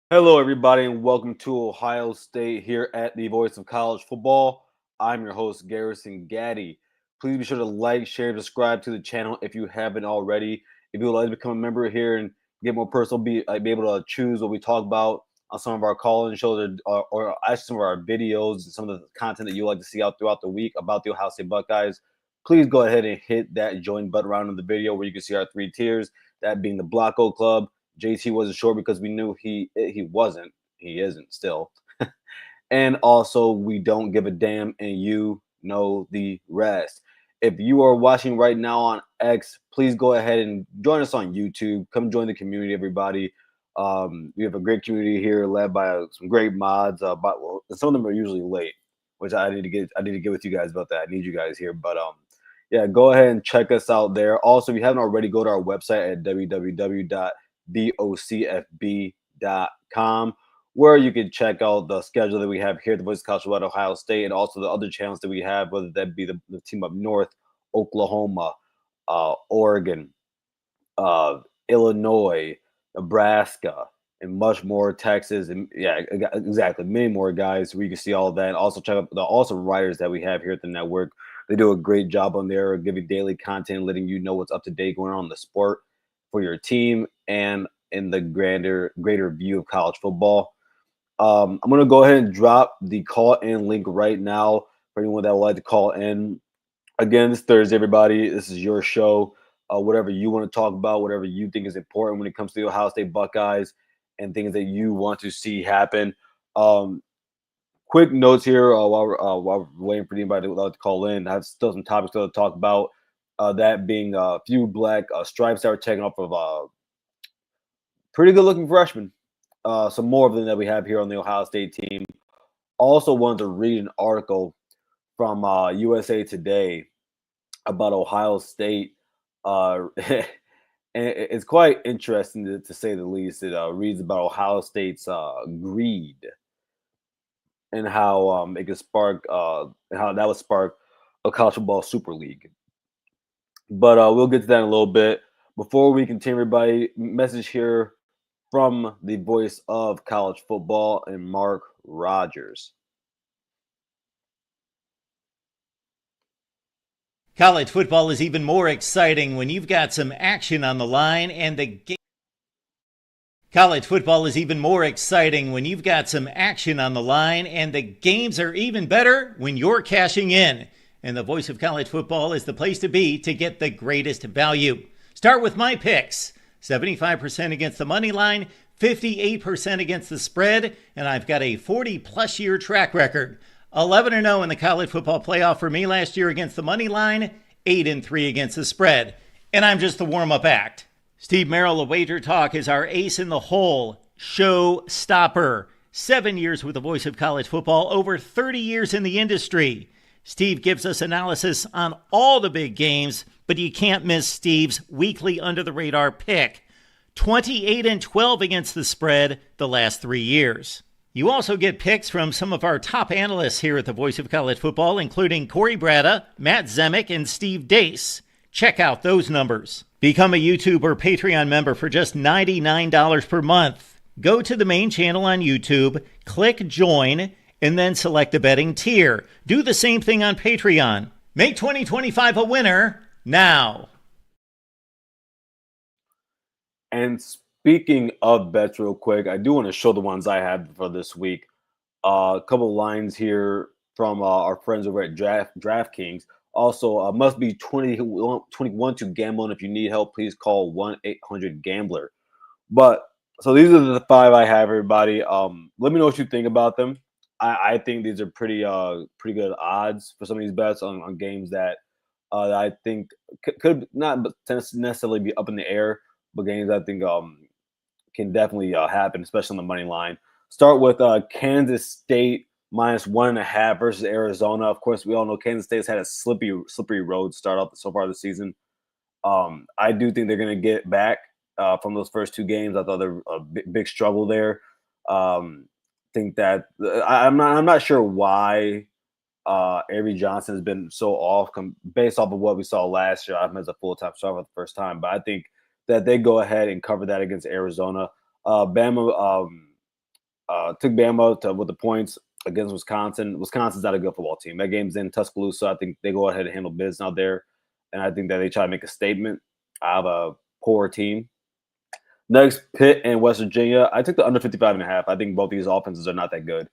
Hello, everybody, and welcome to Ohio State here at the Voice of College Football. I'm your host, Garrison Gaddy. Please be sure to like, share, subscribe to the channel if you haven't already. If you would like to become a member here and get more personal, be able to choose what we talk about on some of our call-in shows or actually some of our videos and some of the content that you like to see out throughout the week about the Ohio State Buckeyes, please go ahead and hit that join button around in the video where you can see our three tiers, that being the Blocko Club. JT wasn't sure because we knew he wasn't. He isn't still. And also, we don't give a damn, and you know the rest. If you are watching right now on X, please go ahead and join us on YouTube. Come join the community, everybody. We have a great community here, led by some great mods. But some of them are usually late, which I need to get. I need to get with you guys about that. I need you guys here, but yeah, go ahead and check us out there. Also, if you haven't already, go to our website at www.bocfb.com, where you can check out the schedule that we have here at the Voice of College Football at Ohio State, and also the other channels that we have, whether that be the team up north, Oklahoma, Oregon, uh, Illinois, Nebraska, and much more, Texas, and yeah, exactly, many more guys where you can see all of that. And also check out the awesome writers that we have here at the network. They do a great job on there, giving daily content, letting you know what's up to date going on in the sport for your team and in the greater view of college football. I'm going to go ahead and drop the call in link right now for anyone that would like to call in. Again, this Thursday, everybody. This is your show. Whatever you want to talk about, whatever you think is important when it comes to the Ohio State Buckeyes and things that you want to see happen. Um, Quick notes here while we're waiting for anybody to call in. I have still some topics to talk about. That being a few black stripes that were taken off of pretty good looking freshmen. Some more of them that we have here on the Ohio State team. Also wanted to read an article from USA Today about Ohio State. And it's quite interesting to say the least. It reads about Ohio State's greed and how it could spark and how that would spark a college football super league. But we'll get to that in a little bit. Before we continue, everybody, message here from the voice of college football and Mark Rogers. College football is even more exciting when you've got some action on the line and the game. College football is even more exciting when you've got some action on the line and the games are even better when you're cashing in. And the voice of college football is the place to be to get the greatest value. Start with my picks. 75% against the money line, 58% against the spread, and I've got a 40-plus year track record. 11-0 in the college football playoff for me last year against the money line, 8-3 against the spread. And I'm just the warm-up act. Steve Merrill of Wager Talk is our ace in the hole, show stopper. 7 years with the voice of college football, over 30 years in the industry. Steve gives us analysis on all the big games, but you can't miss Steve's weekly under-the-radar pick. 28-12 against the spread the last 3 years. You also get picks from some of our top analysts here at the Voice of College Football, including Corey Bratta, Matt Zemek, and Steve Dace. Check out those numbers. Become a YouTube or Patreon member for just $99 per month. Go to the main channel on YouTube, click join, and then select the betting tier. Do the same thing on Patreon. Make 2025 a winner now. And speaking of bets, real quick, I do want to show the ones I had for this week. A couple lines here from our friends over at DraftKings. Also, must be 21 to gamble, and if you need help, please call 1-800-GAMBLER. But so these are the five I have, everybody. Let me know what you think about them. I think these are pretty good odds for some of these bets on games that I think could not necessarily be up in the air, but games I think can definitely happen, especially on the money line. Start with Kansas State -1.5 versus Arizona. Of course, we all know Kansas State's had a slippery road start up so far this season. I do think they're going to get back from those first two games. I thought they were a big struggle there. Think that I'm not sure why Avery Johnson has been so off based off of what we saw last year. I have him as a full-time starter for the first time, but I think that they go ahead and cover that against Arizona. Bama Took Bama with the points against Wisconsin. Wisconsin's not a good football team. That game's in Tuscaloosa. I think they go ahead and handle business out there, and I think that they try to make a statement out of a poor team. Next, Pitt and West Virginia. I took the under 55.5. I think both these offenses are not that good.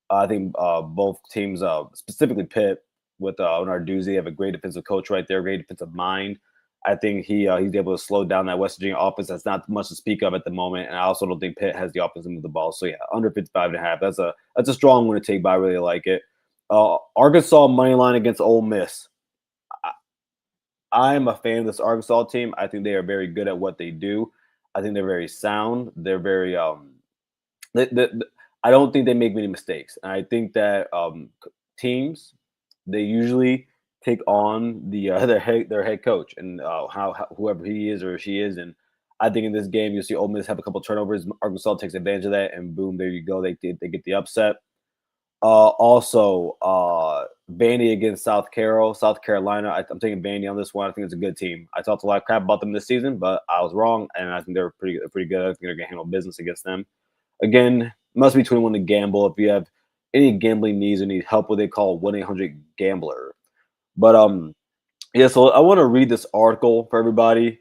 I think both teams, specifically Pitt, with Narduzzi, have a great defensive coach right there, great defensive mind. I think he's able to slow down that West Virginia offense. That's not much to speak of at the moment, and I also don't think Pitt has the offense to move the ball. So yeah, under 55.5. That's a strong one to take, but I really like it. Arkansas money line against Ole Miss. I'm a fan of this Arkansas team. I think they are very good at what they do. I think they're very sound. They're very they, I don't think they make many mistakes. And I think that teams they usually take on their head coach and how whoever he is or she is. And I think in this game you'll see Ole Miss have a couple turnovers. Arkansas takes advantage of that, and boom, there you go. They get the upset. Also, Vandy against South Carolina. I'm taking Vandy on this one. I think it's a good team. I talked a lot of crap about them this season, but I was wrong, and I think they're pretty good. I think they're gonna handle business against them. Again, must be 21 to gamble. If you have any gambling needs or need help, what they call 1-800-GAMBLER. But yeah. So I want to read this article for everybody,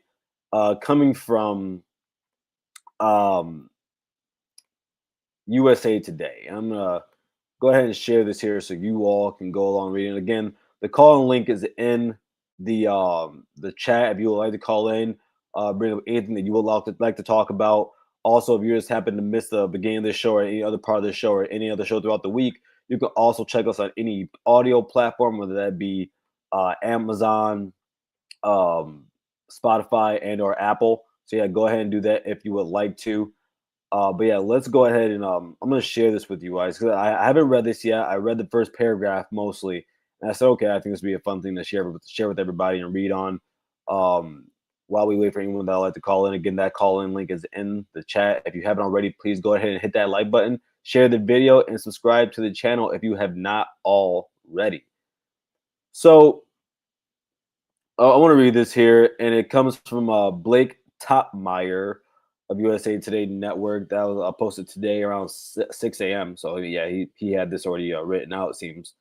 coming from um USA Today. I'm gonna go ahead and share this here so you all can go along reading. Again, the call in link is in the chat. If you would like to call in, bring up anything that you would like to talk about. Also, if you just happen to miss the beginning of the show or any other part of the show or any other show throughout the week, you can also check us on any audio platform, whether that be Amazon, um, Spotify, and or Apple. So yeah, go ahead and do that if you would like to. But yeah, let's go ahead and I'm gonna share this with you guys because I haven't read this yet. I read the first paragraph mostly, and I said, okay, I think this would be a fun thing to share with everybody and read on. Um, while we wait for anyone that would like to call in, again, that call in link is in the chat. If you haven't already, please go ahead and hit that like button, share the video, and subscribe to the channel if you have not already. So I want to read this here, and it comes from Blake Topmeyer of USA Today Network. That was posted today around 6 a.m. So yeah, he had this already written out. It seems.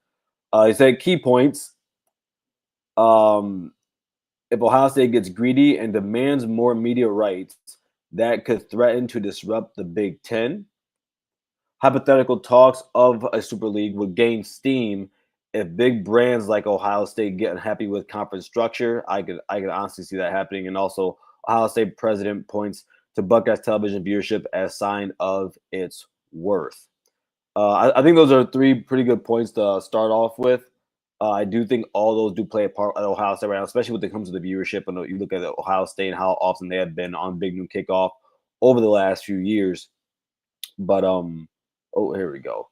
He said key points. If Ohio State gets greedy and demands more media rights, that could threaten to disrupt the Big Ten. Hypothetical talks of a Super League would gain steam if big brands like Ohio State get unhappy with conference structure. I could honestly see that happening. And also, Ohio State president points to Buckeyes television viewership as sign of its worth. I think those are three pretty good points to start off with. I do think all those do play a part at Ohio State right now, especially when it comes to the viewership. And you look at Ohio State and how often they have been on Big Noon Kickoff over the last few years. But oh, here we go.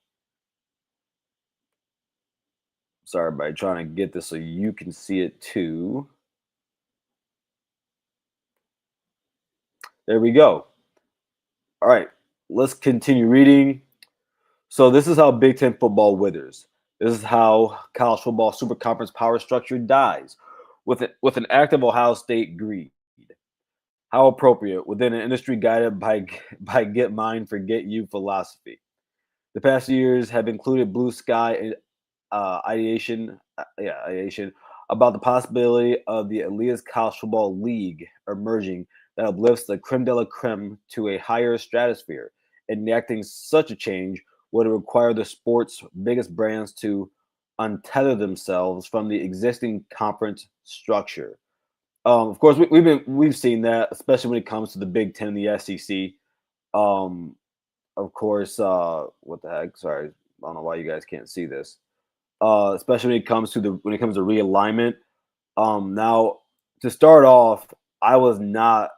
Sorry, everybody, trying to get this so you can see it too. There we go. All right, let's continue reading. So this is how Big Ten football withers. This is how college football super conference power structure dies with an active Ohio State greed. How appropriate within an industry guided by get mine, forget you philosophy. The past years have included blue sky ideation about the possibility of the elitist college football league emerging that uplifts the creme de la creme to a higher stratosphere. Enacting such a change would require the sport's biggest brands to untether themselves from the existing conference structure. Of course, we've seen that, especially when it comes to the Big Ten and the SEC. Of course, what the heck? Sorry, I don't know why you guys can't see this. Especially when it comes to realignment. Now to start off, I was not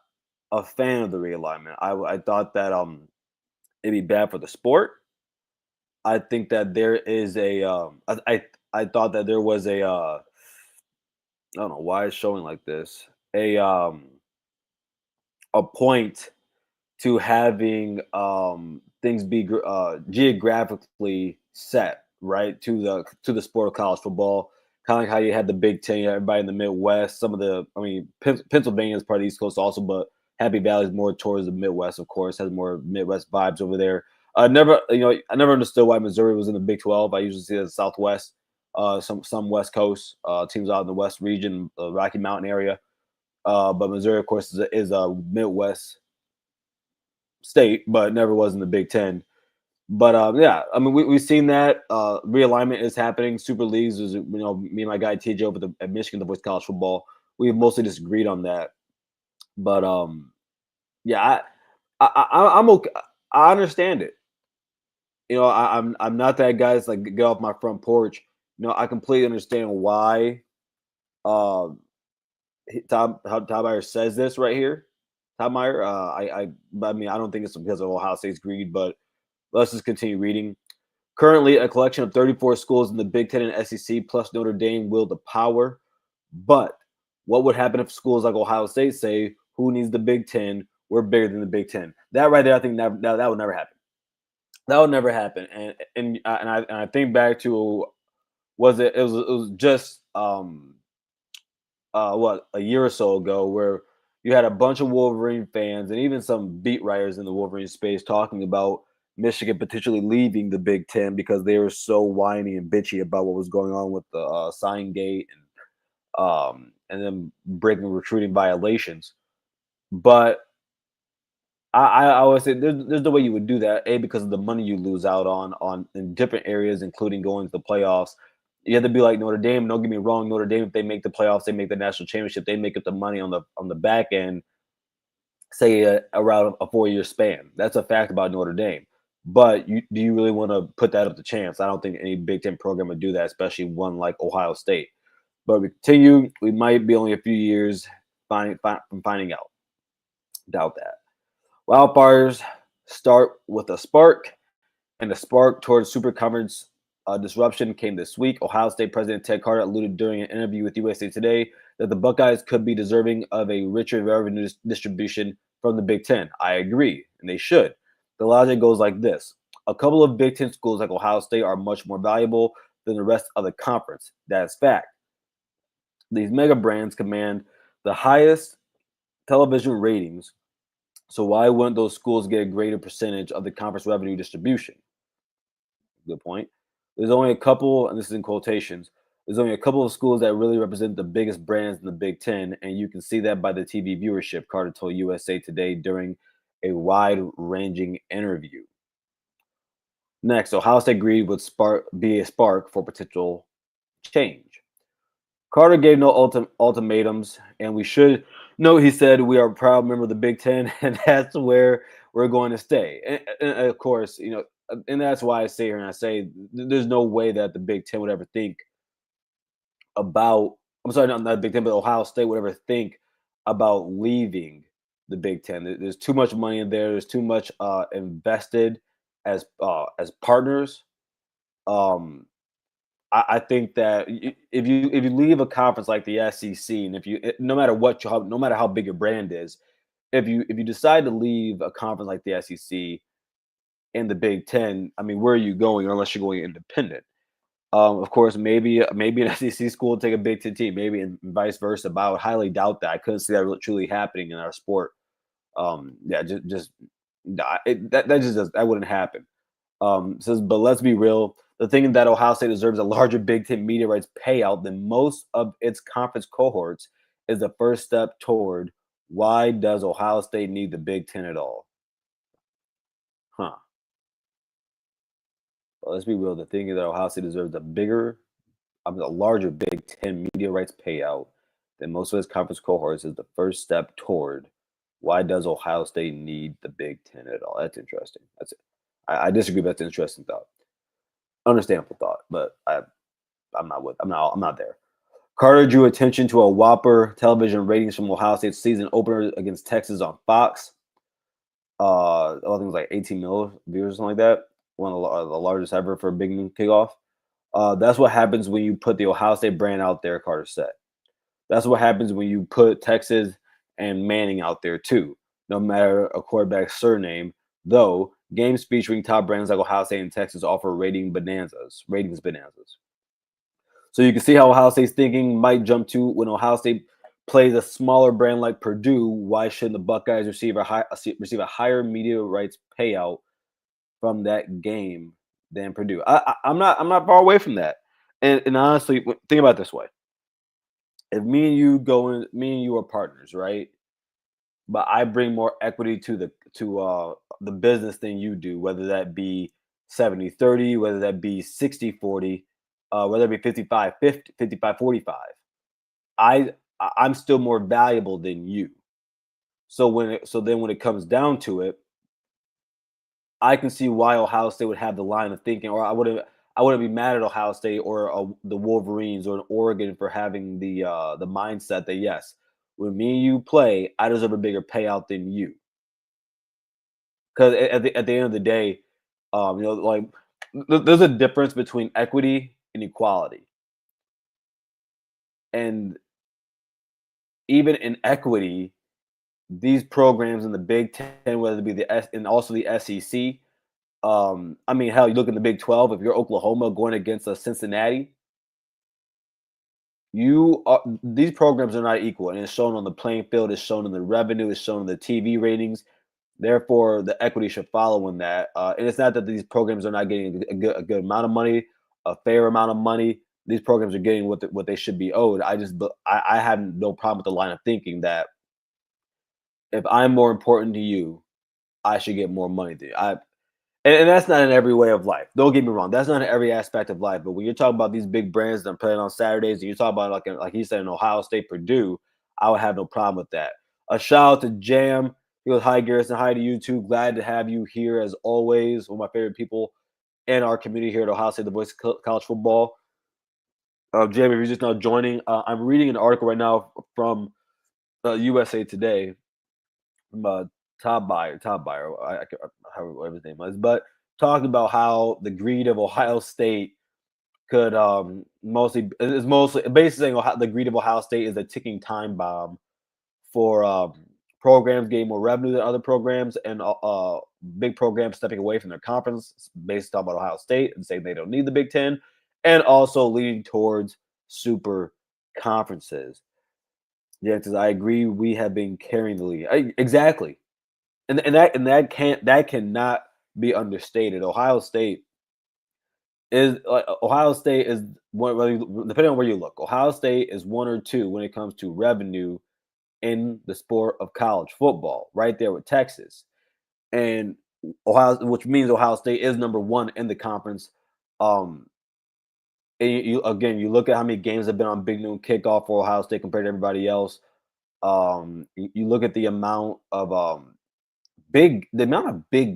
a fan of the realignment. I thought that it'd be bad for the sport. I think that there is a I thought that there was a I don't know why it's showing like this. A point to having things be geographically set right to the sport of college football. Kind of like how you had the Big Ten, you had everybody in the Midwest. Some of Pennsylvania is part of the East Coast also, but Happy Valley is more towards the Midwest, of course, has more Midwest vibes over there. I never, I never understood why Missouri was in the Big 12. I usually see it as Southwest, some West Coast teams out in the West region, Rocky Mountain area. But Missouri, of course, is a Midwest state, but never was in the Big Ten. But yeah, I mean, we've seen that realignment is happening. Super leagues is, me and my guy TJ over at Michigan, the voice college football. We mostly disagreed on that, but yeah, I'm okay. I understand it. I'm not that guy that's like get off my front porch. I completely understand why um Todd Meyer says this right here. Todd Meyer, I mean, I don't think it's because of Ohio State's greed, but let's just continue reading. Currently, a collection of 34 schools in the Big Ten and SEC plus Notre Dame wield the power. But what would happen if schools like Ohio State say, "Who needs the Big Ten? We're bigger than the Big Ten." That right there, I think that would never happen. That would never happen. And I think back to it was just what, a year or so ago, where you had a bunch of Wolverine fans and even some beat writers in the Wolverine space talking about Michigan potentially leaving the Big Ten because they were so whiny and bitchy about what was going on with the sign gate and then breaking recruiting violations. But I always say there's no way you would do that. A, because of the money you lose out on in different areas, including going to the playoffs. You have to be like Notre Dame. Don't get me wrong, Notre Dame, if they make the playoffs, they make the national championship, they make up the money on the back end, say around a 4-year span. That's a fact about Notre Dame. But do you really want to put that up to chance? I don't think any Big Ten program would do that, especially one like Ohio State. But we continue. We might be only a few years from finding out. Doubt that. Wildfires start with a spark, and the spark towards super conference disruption came this week. Ohio State President Ted Carter alluded during an interview with USA Today that the Buckeyes could be deserving of a richer revenue distribution from the Big Ten. I agree, and they should. The logic goes like this. A couple of Big Ten schools like Ohio State are much more valuable than the rest of the conference. That's fact. These mega brands command the highest television ratings, so why wouldn't those schools get a greater percentage of the conference revenue distribution? Good point. There's only a couple, and this is in quotations, there's only a couple of schools that really represent the biggest brands in the Big Ten, and you can see that by the TV viewership, Carter told USA Today during a wide-ranging interview. Next, Ohio State agreed would be a spark for potential change. Carter gave no ultimatums, and we should note he said we are a proud member of the Big Ten, and that's where we're going to stay. And of course, and that's why I say here and I say there's no way that the Big Ten would ever think about. I'm sorry, not the Big Ten, but Ohio State would ever think about leaving the Big Ten. There's too much money in there. There's too much invested as partners. I think that if you leave a conference like the SEC, and no matter no matter how big your brand is, if you decide to leave a conference like the SEC and the Big Ten, I mean, where are you going? Unless you're going independent. Of course, maybe an SEC school will take a Big Ten team, maybe and vice versa. But I would highly doubt that. I couldn't see that really, truly happening in our sport. Yeah, that wouldn't happen. Says, but let's be real. The thing that Ohio State deserves a larger Big Ten media rights payout than most of its conference cohorts is the first step toward why does Ohio State need the Big Ten at all? Huh. Well, let's be real. The thing is that Ohio State deserves a larger Big Ten media rights payout than most of its conference cohorts is the first step toward why does Ohio State need the Big Ten at all? That's interesting. That's it. I disagree, but that's an interesting thought. Understandable thought, but I'm not there. Carter drew attention to a whopper television ratings from Ohio State's season opener against Texas on Fox. I think it was like 18 million viewers or something like that. One of the largest ever for a big noon kickoff. That's what happens when you put the Ohio State brand out there, Carter said. That's what happens when you put Texas and Manning out there too, no matter a quarterback's surname, though games featuring top brands like Ohio State and Texas offer ratings bonanzas. So you can see how Ohio State's thinking might jump to when Ohio State plays a smaller brand like Purdue. Why shouldn't the Buckeyes receive a higher media rights payout from that game than Purdue. I'm not far away from that. And honestly, think about it this way: if me and you are partners, right? But I bring more equity to the business than you do, whether that be 70-30, whether that be 60-40, whether it be 55-50, 55-45. I'm still more valuable than you. So then when it comes down to it, I can see why Ohio State would have the line of thinking, or I wouldn't be mad at Ohio State or the Wolverines or Oregon for having the mindset that yes, when me and you play, I deserve a bigger payout than you. Because at the end of the day, like there's a difference between equity and equality, and even in equity, these programs in the Big Ten, whether it be the S and also the SEC. I mean, hell, you look in the Big 12. If you're Oklahoma going against a Cincinnati, these programs are not equal, and it's shown on the playing field. It's shown in the revenue. It's shown in the TV ratings. Therefore, the equity should follow in that. And it's not that these programs are not getting a good amount of money, a fair amount of money. These programs are getting what they should be owed. I have no problem with the line of thinking that if I'm more important to you, I should get more money than you. And that's not in every way of life. Don't get me wrong. That's not in every aspect of life. But when you're talking about these big brands that are playing on Saturdays, and you talk about like he said in Ohio State, Purdue, I would have no problem with that. A shout out to Jam. He goes, "Hi Garrison, hi to you too. Glad to have you here as always. One of my favorite people in our community here at Ohio State, the voice of college football." Jam, if you're just now joining, I'm reading an article right now from USA Today from Top Buyer, whatever his name was, but talking about how the greed of Ohio State could mostly basically saying the greed of Ohio State is a ticking time bomb for programs getting more revenue than other programs and big programs stepping away from their conference, based on about Ohio State and saying they don't need the Big Ten, and also leading towards super conferences. Yeah, because I agree, we have been carrying the lead. Exactly, and that cannot be understated. Ohio State is depending on where you look. Ohio State is one or two when it comes to revenue in the sport of college football, right there with Texas and which means Ohio State is number one in the conference. Um, and you look at how many games have been on Big Noon Kickoff for Ohio State compared to everybody else. You look at the amount of big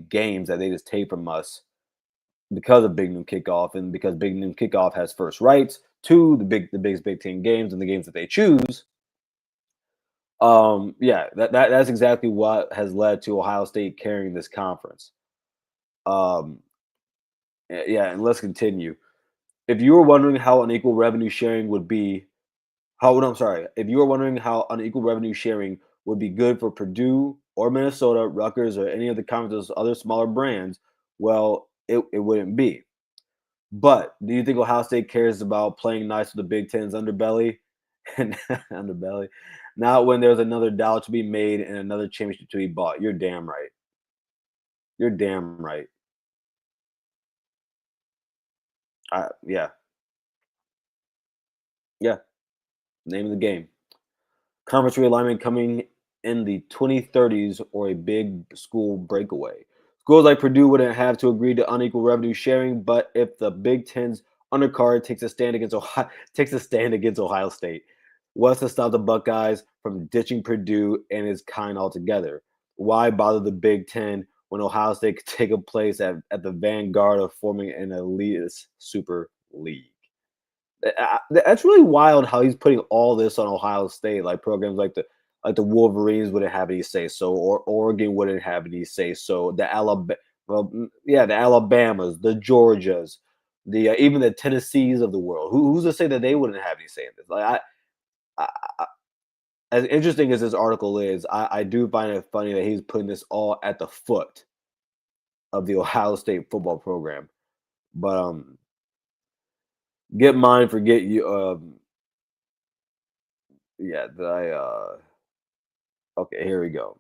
games that they just take from us because of Big Noon Kickoff and because Big Noon Kickoff has first rights to the biggest Big Ten games and the games that they choose. Yeah, that's exactly what has led to Ohio State carrying this conference. Um, yeah, and let's continue. If you were wondering how unequal revenue sharing would be, how I'm sorry, if you were wondering how unequal revenue sharing would be good for Purdue or Minnesota, Rutgers, or any of the conference's other smaller brands, well, it wouldn't be. But do you think Ohio State cares about playing nice with the Big Ten's underbelly? And underbelly. Not when there's another dollar to be made and another championship to be bought. You're damn right. You're damn right. Yeah. Yeah. Name of the game. Conference realignment coming in the 2030s or a big school breakaway. Schools like Purdue wouldn't have to agree to unequal revenue sharing, but if the Big Ten's undercard takes a stand against Ohio State, what's to stop the Buckeyes from ditching Purdue and its kind altogether? Why bother the Big Ten when Ohio State could take a place at the vanguard of forming an elitist super league? That's really wild how he's putting all this on Ohio State, like programs like the Wolverines wouldn't have any say so, or Oregon wouldn't have any say so. The Alabamas, the Georgias, the even the Tennessees of the world. Who's to say that they wouldn't have any say in this? I as interesting as this article is, I do find it funny that he's putting this all at the foot of the Ohio State football program. But get mine, forget you. Yeah, okay, here we go.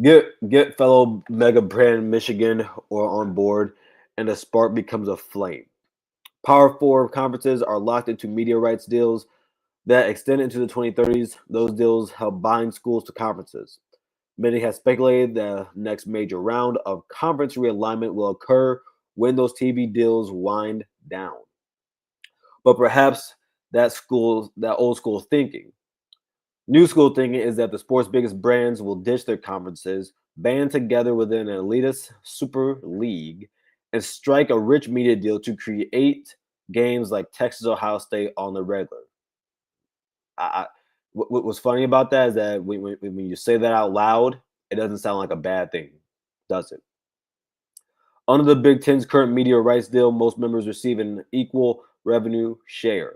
Get fellow mega brand Michigan or on board, and the spark becomes a flame. Power Four conferences are locked into media rights deals that extend into the 2030s. Those deals help bind schools to conferences. Many have speculated the next major round of conference realignment will occur when those TV deals wind down. But perhaps that old school thinking. New school thinking is that the sport's biggest brands will ditch their conferences, band together within an elitist super league, and strike a rich media deal to create games like Texas Ohio State on the regular. What's funny about that is that when you say that out loud, it doesn't sound like a bad thing, does it? Under the Big Ten's current media rights deal, most members receive an equal revenue share.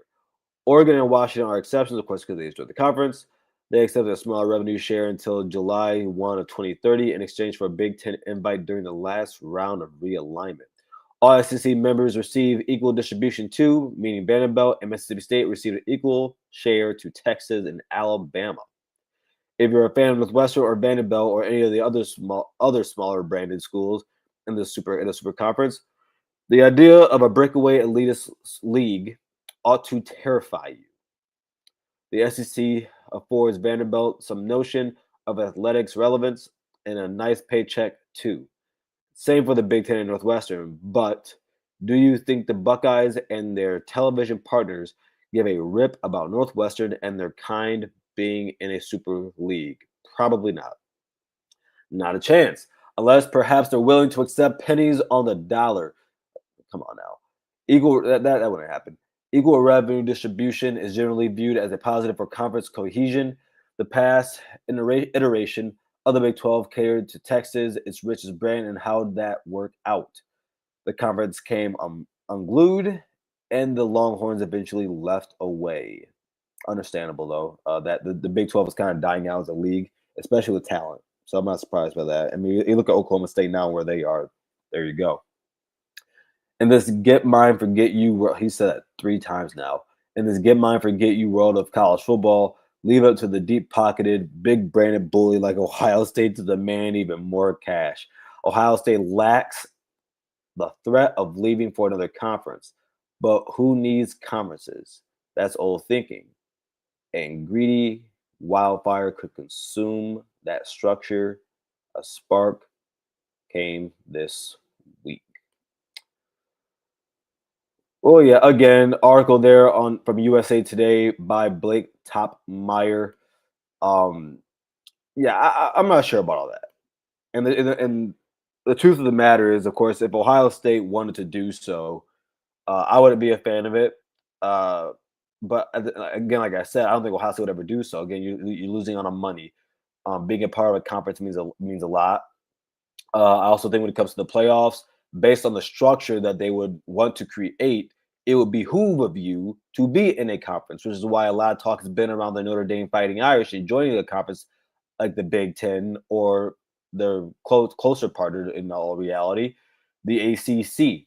Oregon and Washington are exceptions, of course, because they joined the conference. They accepted a smaller revenue share until July 1 of 2030 in exchange for a Big Ten invite during the last round of realignment. All SEC members receive equal distribution too, meaning Vanderbilt and Mississippi State receive an equal share to Texas and Alabama. If you're a fan of Northwestern or Vanderbilt or any of the other smaller branded schools in the super conference, the idea of a breakaway elitist league ought to terrify you. The SEC affords Vanderbilt some notion of athletics relevance and a nice paycheck too. Same for the Big Ten and Northwestern. But do you think the Buckeyes and their television partners give a rip about Northwestern and their kind being in a super league? Probably not. Not a chance. Unless perhaps they're willing to accept pennies on the dollar. Come on now. That wouldn't happen. Equal revenue distribution is generally viewed as a positive for conference cohesion. The past iteration of the Big 12 catered to Texas, its richest brand, and how did that work out? The conference came unglued, and the Longhorns eventually left away. Understandable though, that the Big 12 is kind of dying out as a league, especially with talent. So I'm not surprised by that. I mean, you look at Oklahoma State now where they are. There you go. And this get mine, forget you world, he said that 3 times now. In this get mine, forget you world of college football, leave it to the deep pocketed, big branded bully like Ohio State to demand even more cash. Ohio State lacks the threat of leaving for another conference. But who needs conferences? That's old thinking. And greedy wildfire could consume that structure. A spark came this week. Oh yeah, again, article there on from USA Today by Blake Topmeyer. Um, yeah, I'm not sure about all that. And the truth of the matter is, of course, if Ohio State wanted to do so, I wouldn't be a fan of it. Uh, but again, like I said, I don't think Ohio State would ever do so. Again, you're losing on a money. Being a part of a conference means a lot. I also think when it comes to the playoffs, based on the structure that they would want to create, it would behoove of you to be in a conference, which is why a lot of talk has been around the Notre Dame Fighting Irish and joining a conference like the Big Ten or their closer partner in all reality, the ACC.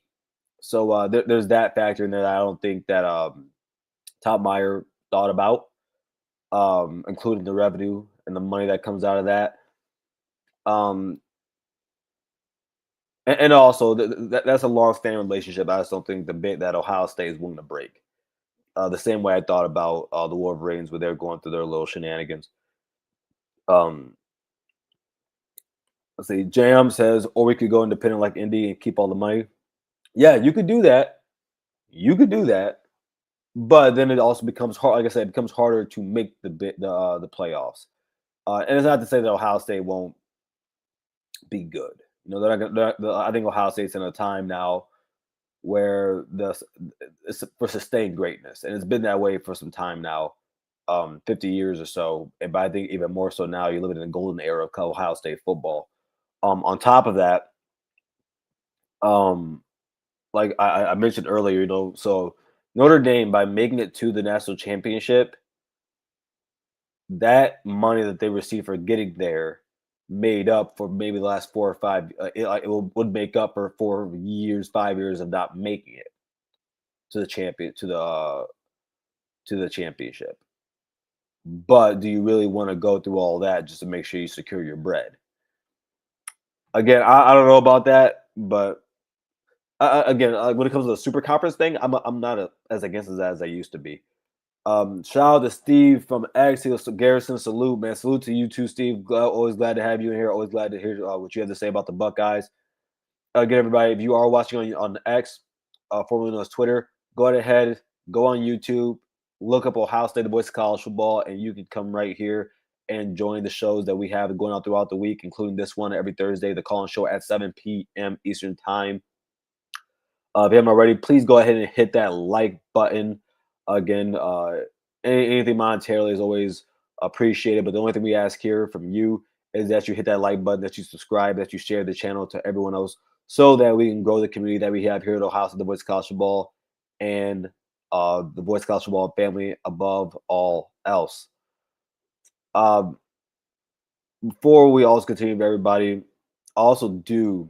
So there's that factor in there that I don't think that Top Meyer thought about, including the revenue and the money that comes out of that. Um, and also, that's a long-standing relationship. I just don't think the bit that Ohio State is willing to break. The same way I thought about the Wolverines when they're going through their little shenanigans. Um, let's see. Jam says, or we could go independent like Indy and keep all the money. Yeah, you could do that. You could do that. But then it also becomes hard. Like I said, it becomes harder to make the playoffs. And it's not to say that Ohio State won't be good. You know, I think Ohio State's in a time now where it's for sustained greatness, and it's been that way for some time now, 50 years or so. And but I think even more so now, you're living in a golden era of Ohio State football. On top of that, um, like I mentioned earlier, you know, so Notre Dame by making it to the national championship, that money that they received for getting there made up for maybe the last 4 or 5. Would make up for 4 years, 5 years of not making it to the to the championship. But do you really want to go through all that just to make sure you secure your bread? Again, I don't know about that, but again, when it comes to the super conference thing, I'm not as against it as I used to be. Shout out to Steve from X. Garrison, salute, man. Salute to you too, Steve. Always glad to have you in here. Always glad to hear what you have to say about the Buckeyes. Again, everybody, if you are watching on X, formerly known as Twitter, go ahead, go on YouTube, look up Ohio State, the Boys of College Football, and you can come right here and join the shows that we have going out throughout the week, including this one every Thursday, the call-in show at 7 p.m. Eastern Time. If you haven't already, please go ahead and hit that like button. Again, anything monetarily is always appreciated, but the only thing we ask here from you is that you hit that like button, that you subscribe, that you share the channel to everyone else, so that we can grow the community that we have here at Ohio State, the Boys of College Football, and the Boys of College Football family above all else. Um, Before we also continue, everybody, I also do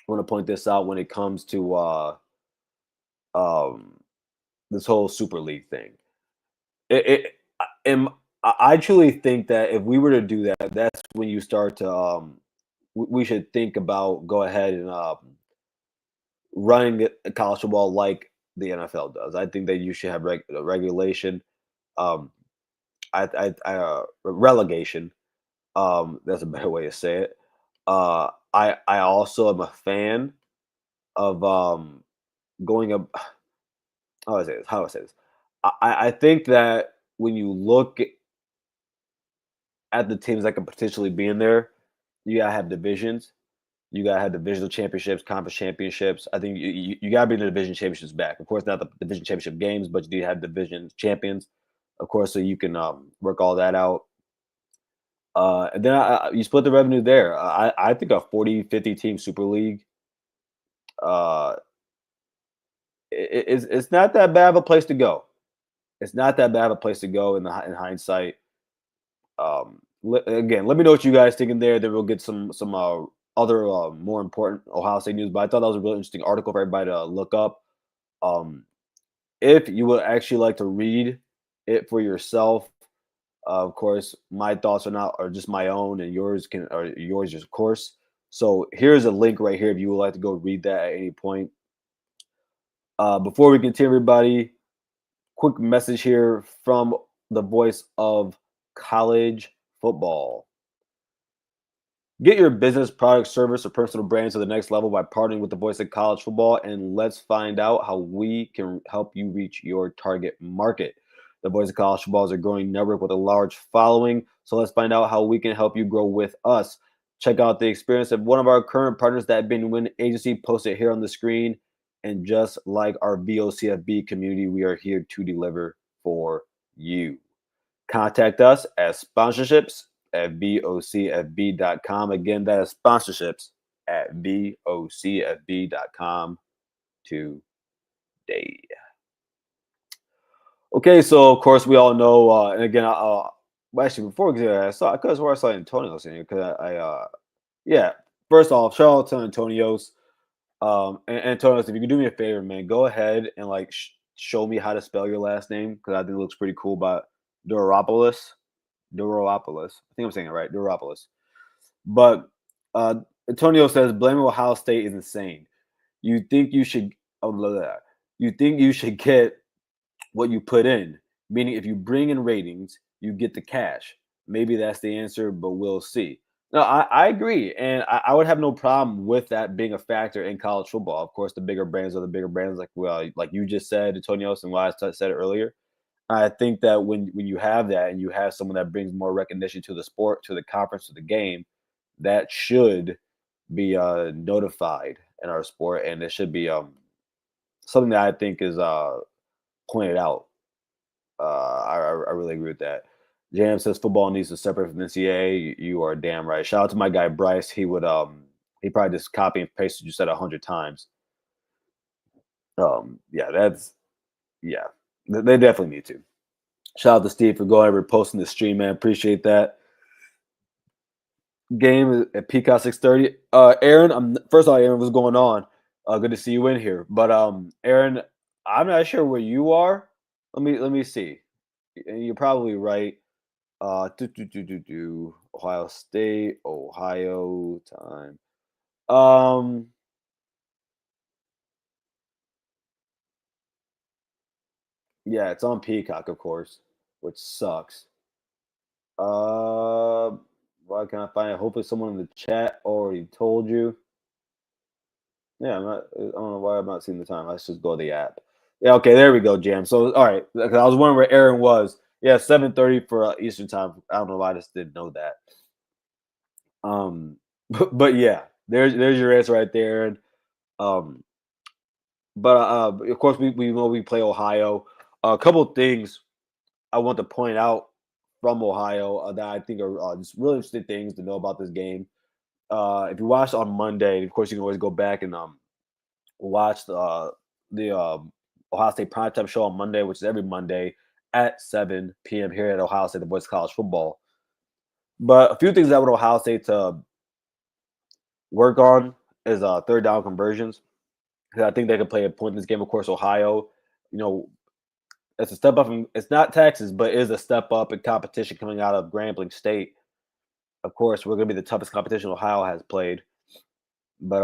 want to point this out when it comes to um, this whole Super League thing. I truly think that if we were to do that, that's when you start to we should think about go ahead and running college football like the NFL does. I think that you should have regulation, um, relegation. That's a better way to say it. I also am a fan of going up. How do I say this? How do I say this? I think that when you look at the teams that could potentially be in there, you gotta have divisions. You gotta have divisional championships, conference championships. I think you gotta bring the division championships back. Of course, not the division championship games, but you do have division champions, of course, so you can work all that out. And then you split the revenue there. I think a 40, 50 team Super League, uh, it's not that bad of a place to go. It's not that bad of a place to go in hindsight. Again, let me know what you guys think in there. Then we'll get some other more important Ohio State news. But I thought that was a really interesting article for everybody to look up. Um, if you would actually like to read it for yourself, of course, my thoughts are just my own, and yours of course. So here's a link right here if you would like to go read that at any point. Before we continue, everybody, quick message here from the voice of college football. Get your business, product, service, or personal brand to the next level by partnering with the voice of college football, and let's find out how we can help you reach your target market. The voice of college football is a growing network with a large following, so let's find out how we can help you grow with us. Check out the experience of one of our current partners, that Bin Win Agency, posted here on the screen. And just like our VOCFB community, we are here to deliver for you. Contact us at sponsorships at vocfb.com. Again, that is sponsorships at vocfb.com today. Okay, so of course we all know, and again, well, actually before we get there, I could have swore I saw Antonio's in here because yeah. First off, shout out to Antonio's. And Antonios, if you can do me a favor, man, go ahead and like show me how to spell your last name because I think it looks pretty cool. But Duropoulos. I think I'm saying it right. Duropoulos. But uh, Antonio says blaming Ohio State is insane. You think you should oh blah, blah, blah. You think you should get what you put in, meaning if you bring in ratings, you get the cash. Maybe that's the answer, but we'll see. No, I agree, and I would have no problem with that being a factor in college football. Of course, the bigger brands are the bigger brands, like you just said, Antonio, and why I said it earlier. I think that when you have that and you have someone that brings more recognition to the sport, to the conference, to the game, that should be notified in our sport, and it should be something that I think is pointed out. I really agree with that. Jam says football needs to separate from the NCAA. You are damn right. Shout out to my guy Bryce. He probably just copy and pasted what you said 100 times. Yeah, yeah. They definitely need to. Shout out to Steve for going over and posting the stream, man. Appreciate that. Game at Peacock 6:30. Aaron, first of all, Aaron, what's going on? Good to see you in here. But Aaron, I'm not sure where you are. Let me see. You're probably right. Ohio State, Ohio time. Um, yeah, it's on Peacock, of course, which sucks. Uh, why can't I find it? Hopefully, someone in the chat already told you. Yeah, I don't know why I'm not seeing the time. Let's just go to the app. Yeah, okay, there we go, Jam. So, all right, 'cause I was wondering where Aaron was. Yeah, 7:30 for Eastern time. I don't know why I just didn't know that. But yeah, there's your answer right there. And um, but of course we know we play Ohio. A couple of things I want to point out from Ohio that I think are just really interesting things to know about this game. If you watch on Monday, of course you can always go back and watch the Ohio State primetime show on Monday, which is every Monday at 7 p.m. here at Ohio State, the Boys College Football. But a few things that I want Ohio State to work on is third down conversions. 'Cause I think they could play a point in this game. Of course, Ohio, you know, it's a step up. It's not Texas, but it is a step up in competition coming out of Grambling State. Of course, we're going to be the toughest competition Ohio has played. But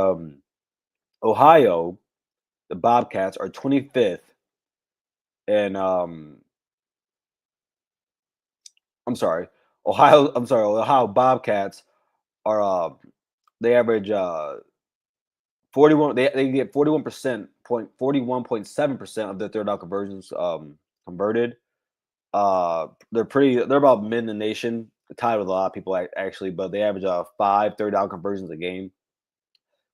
Ohio, the Bobcats are 25th, and I'm sorry, Ohio. I'm sorry, Ohio Bobcats are they average 41. They get 41.7% of their third down conversions converted. They're about mid in the nation, tied with a lot of people actually, but they average five third down conversions a game.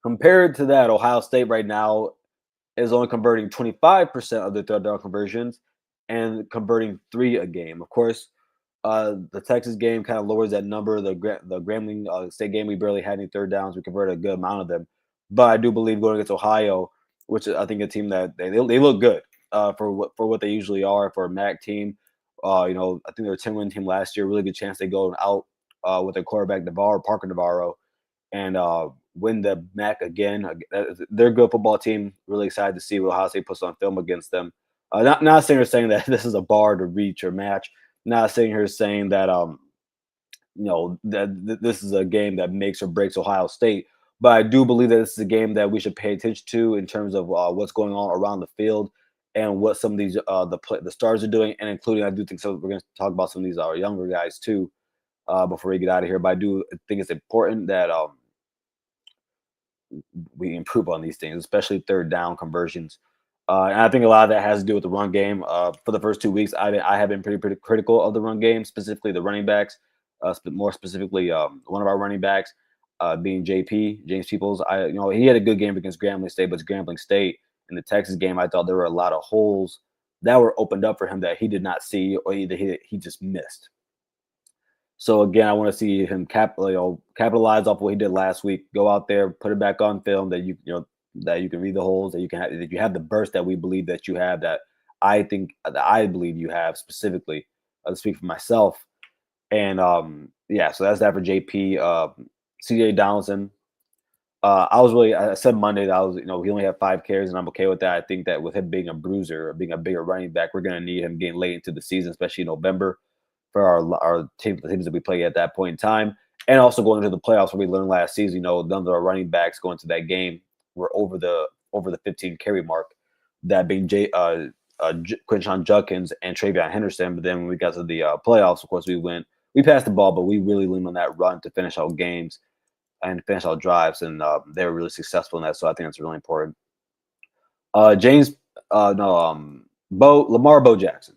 Compared to that, Ohio State right now is only converting 25% of their third down conversions and converting three a game. Of course, the Texas game kind of lowers that number. The Grambling State game, we barely had any third downs. We converted a good amount of them. But I do believe going against Ohio, which I think a team that they look good for what they usually are for a MAC team. I think they're a 10-win team last year. Really good chance they go out with their quarterback Parker Navarro, and win the MAC again. They're a good football team. Really excited to see what Ohio State puts on film against them. Not saying that this is a bar to reach or match. Not sitting here saying that this is a game that makes or breaks Ohio State, but I do believe that this is a game that we should pay attention to in terms of what's going on around the field and what some of these the stars are doing, and including I do think so. We're going to talk about some of these younger guys too before we get out of here. But I do think it's important that we improve on these things, especially third down conversions. And I think a lot of that has to do with the run game. For the first 2 weeks, I have been pretty critical of the run game, specifically the running backs. More specifically, one of our running backs being JP James Peoples. He had a good game against Grambling State, but it's Grambling State. In the Texas game, I thought there were a lot of holes that were opened up for him that he did not see, or either he just missed. So again, I want to see him capitalize off what he did last week. Go out there, put it back on film that that you can read the holes, that you have the burst that we believe that you have, that I believe you have specifically. To speak for myself, and yeah, so that's that for JP. CJ Donaldson. I said Monday that he only had 5 carries, and I'm okay with that. I think that with him being a bruiser, or being a bigger running back, we're going to need him getting late into the season, especially in November, for our teams that we play at that point in time, and also going into the playoffs. Where we learned last season, none of our running backs going to that game were over the 15 carry mark. That being Quinshon Judkins and Travion Henderson. But then when we got to the playoffs, of course, we passed the ball, but we really leaned on that run to finish out games and finish out drives, and they were really successful in that. So I think that's really important. James, no, Bo Jackson.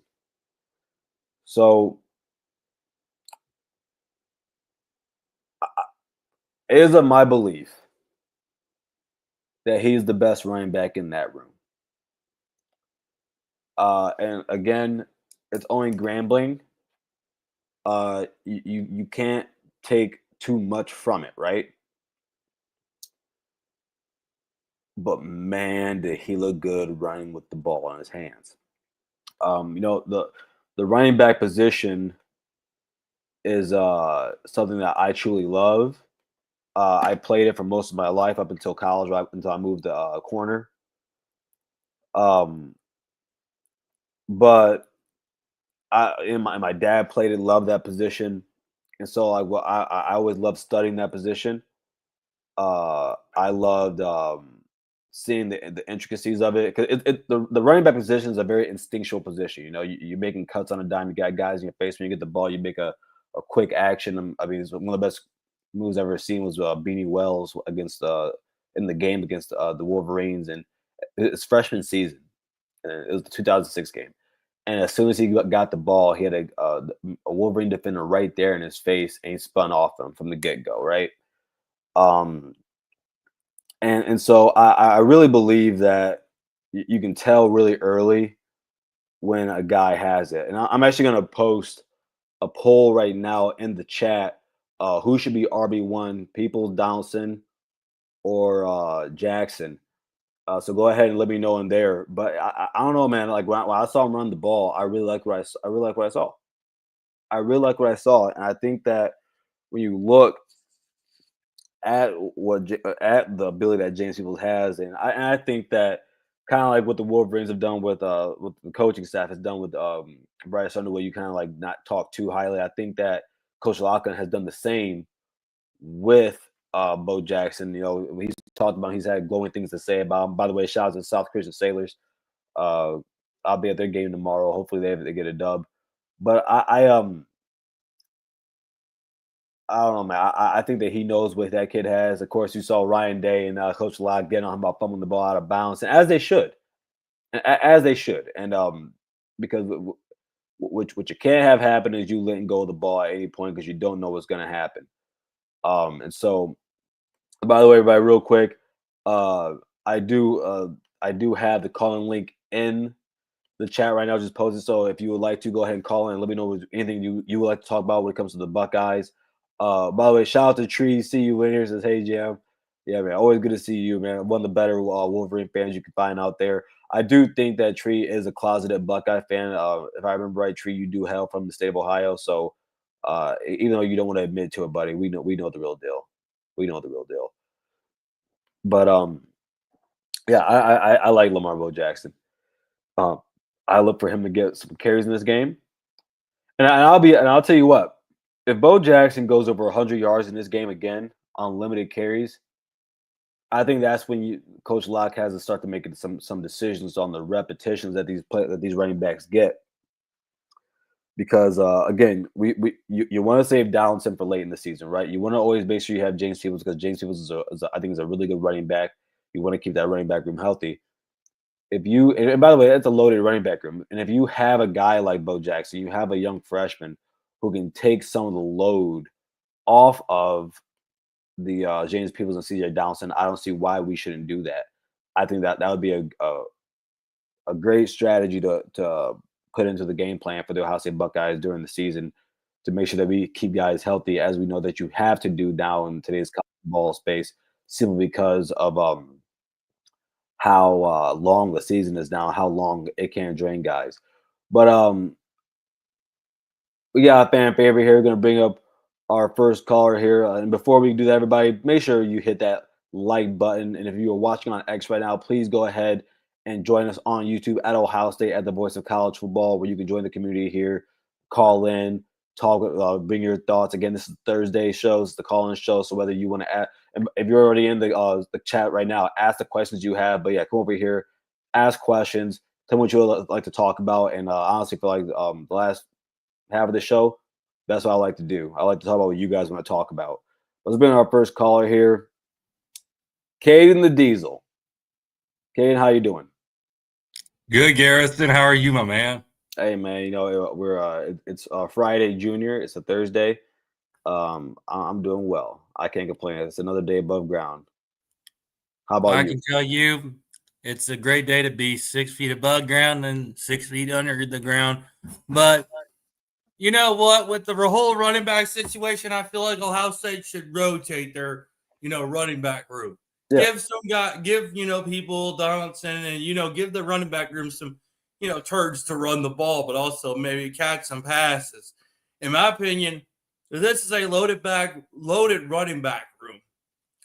So it is my belief that he's the best running back in that room. And again, it's only Grambling. You can't take too much from it, right? But man, did he look good running with the ball in his hands. The running back position is something that I truly love. I played it for most of my life up until college, right until I moved to corner. Um, but my dad played it, loved that position, and so I always loved studying that position. I loved seeing the intricacies of it because the running back position is a very instinctual position. You know, you're making cuts on a dime. You got guys in your face when you get the ball. You make a quick action. I mean, it's one of the best moves I've ever seen was Beanie Wells against in the game against the Wolverines and his freshman season. And it was the 2006 game. And as soon as he got the ball, he had a Wolverine defender right there in his face, and he spun off him from the get go. Right. Um, and so I really believe that you can tell really early when a guy has it. And I'm actually going to post a poll right now in the chat. Who should be RB1, Peoples, Donaldson, or Jackson? So go ahead and let me know in there. But I don't know, man. Like when I saw him run the ball, I really like I really like what I saw. I really like what I saw, and I think that when you look at at the ability that James Peoples has, and I think that kind of like what the Wolverines have done with the coaching staff has done with Bryce Underwood, you kind of like not talk too highly. I think that Coach Loughlin has done the same with Bo Jackson. You know, he's talked about he's had glowing things to say about him. By the way, shout out to the South Christian Sailors. Uh, I'll be at their game tomorrow. Hopefully they get a dub. But I don't know, man. I think that he knows what that kid has. Of course, you saw Ryan Day and Coach Locke getting on him about fumbling the ball out of bounds, and as they should, as they should. And because what you can't have happen is you letting go of the ball at any point because you don't know what's going to happen. And so, by the way, everybody, real quick, uh, I do I do have the calling link in the chat right now, just posted. So if you would like to go ahead and call in and let me know anything you would like to talk about when it comes to the Buckeyes. By the way, shout out to Tree. See you in here. Says, hey, Jam. Yeah, man. Always good to see you, man. One of the better Wolverine fans you can find out there. I do think that Tree is a closeted Buckeye fan. If I remember right, Tree, you do hail from the state of Ohio. So even though you don't want to admit to it, buddy, we know the real deal. We know the real deal. But yeah, I like Lamar Bo Jackson. Um, I look for him to get some carries in this game, and I'll tell you what, if Bo Jackson goes over 100 yards in this game again on limited carries, I think that's when Coach Locke has to start to make some decisions on the repetitions that these running backs get. Because again, you want to save Donaldson for late in the season, right? You want to always make sure you have James Peoples because James Peoples I think is a really good running back. You want to keep that running back room healthy. If you and by the way, that's a loaded running back room. And if you have a guy like Bo Jackson, you have a young freshman who can take some of the load off of the James Peoples and CJ Donaldson. I don't see why we shouldn't do that. I think that would be a great strategy to put into the game plan for the Ohio State Buckeyes during the season to make sure that we keep guys healthy, as we know that you have to do now in today's college ball space, simply because of how long the season is now, how long it can drain guys. But we got a fan favorite here. We're gonna bring up our first caller here, and before we do that, everybody, make sure you hit that like button. And if you are watching on X right now, please go ahead and join us on YouTube at Ohio State at the Voice of College Football, where you can join the community here, call in, talk, bring your thoughts. Again, this is Thursday shows, the call-in show. So whether you want to add, if you're already in the chat right now, ask the questions you have. But yeah, come over here, ask questions, tell me what you would like to talk about. And honestly, feel like the last half of the show, that's what I like to do. I like to talk about what you guys want to talk about. Let's bring our first caller here, Caden the Diesel. Caden, how you doing? Good, Garrison. How are you, my man? Hey, man. You know it's Friday, Junior. It's a Thursday. I'm doing well. I can't complain. It's another day above ground. How about I you? can tell you it's a great day to be 6 feet above ground and 6 feet under the ground. But you know what? With the whole running back situation, I feel like Ohio State should rotate their, running back room. Yeah. Give people Donaldson and give the running back room some, turds to run the ball, but also maybe catch some passes. In my opinion, this is a loaded running back room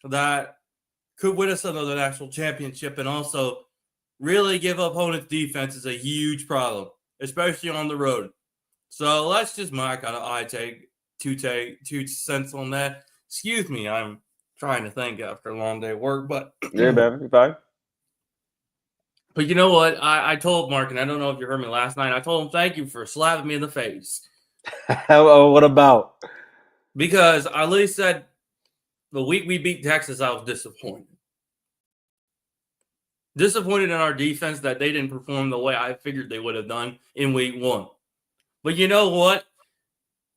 that could win us another national championship and also really give opponents' defense is a huge problem, especially on the road. So that's just my kind of two cents on that. Excuse me, I'm Trying to think after a long day of work, but You're bad. You're fine. But you know what? I told Mark, and I don't know if you heard me last night. I told him thank you for slapping me in the face What about? because I literally said the week we beat Texas, I was disappointed. Disappointed in our defense that they didn't perform the way I figured they would have done in week 1. But you know what?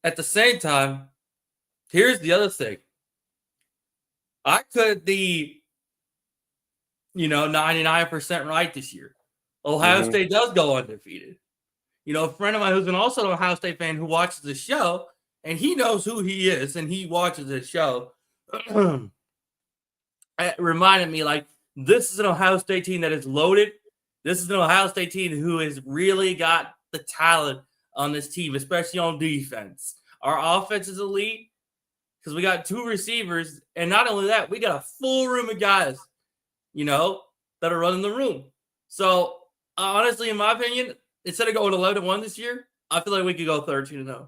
At the same time, here's the other thing. I could be, 99% right this year. Ohio State does go undefeated. A friend of mine who's also an Ohio State fan who watches the show, and he knows who he is, and he watches the show. It reminded me, like, this is an Ohio State team that is loaded. This is an Ohio State team who has really got the talent on this team, especially on defense. Our offense is elite because we got 2 receivers, and not only that, we got a full room of guys, that are running the room. So, honestly, in my opinion, instead of going 11-1 this year, I feel like we could go 13-0.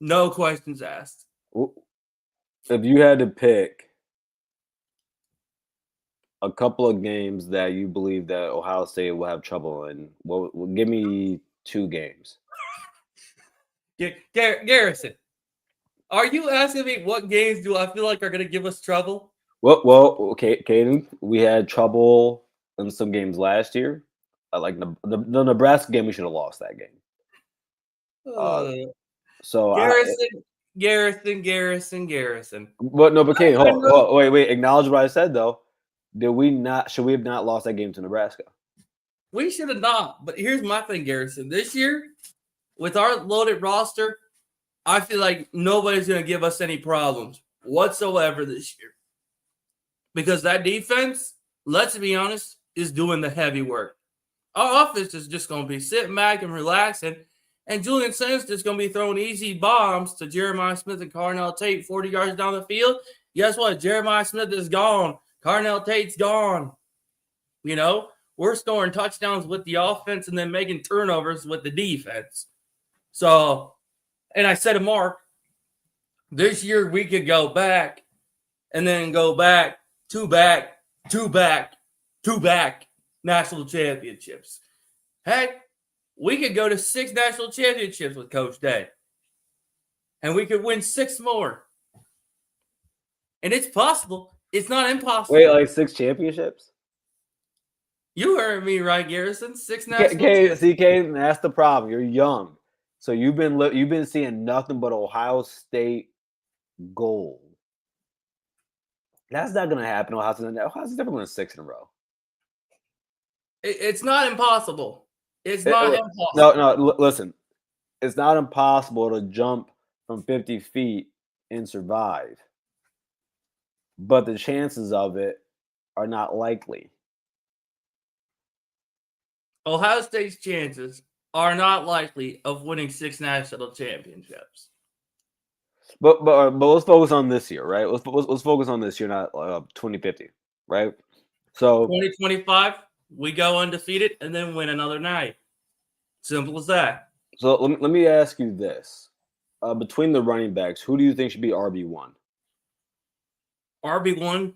No questions asked. If you had to pick a couple of games that you believe that Ohio State will have trouble in, give me 2 games. Garrison, are you asking me what games do I feel like are going to give us trouble? Well, okay, Caden, we had trouble in some games last year. Like the Nebraska game, we should have lost that game. So Garrison. But no, but Caden, wait. Acknowledge what I said though. Should we have not lost that game to Nebraska? We should have not. But here's my thing, Garrison. This year, with our loaded roster, I feel like nobody's going to give us any problems whatsoever this year. Because that defense, let's be honest, is doing the heavy work. Our offense is just going to be sitting back and relaxing. And Julian Saints is going to be throwing easy bombs to Jeremiah Smith and Carnell Tate 40 yards down the field. Guess what? Jeremiah Smith is gone. Carnell Tate's gone. We're scoring touchdowns with the offense and then making turnovers with the defense. So, and I said to Mark, this year we could go back and then go back, two back national championships. Heck, we could go to 6 national championships with Coach Day. And we could win 6 more. And it's possible. It's not impossible. Wait, like 6 championships? You heard me right, Garrison. 6 national championships. Caden, that's the problem. You're young. So you've been seeing nothing but Ohio State gold. That's not going to happen. Ohio State's never going to 6 in a row. It's not impossible. It's not impossible. No, listen. It's not impossible to jump from 50 feet and survive. But the chances of it are not likely. Ohio State's chances are not likely of winning 6 national championships. But let's focus on this year, right? Let's focus on this year, not 2050, right? So 2025, we go undefeated and then win another night. Simple as that. So let me ask you this: between the running backs, who do you think should be RB1? RB1.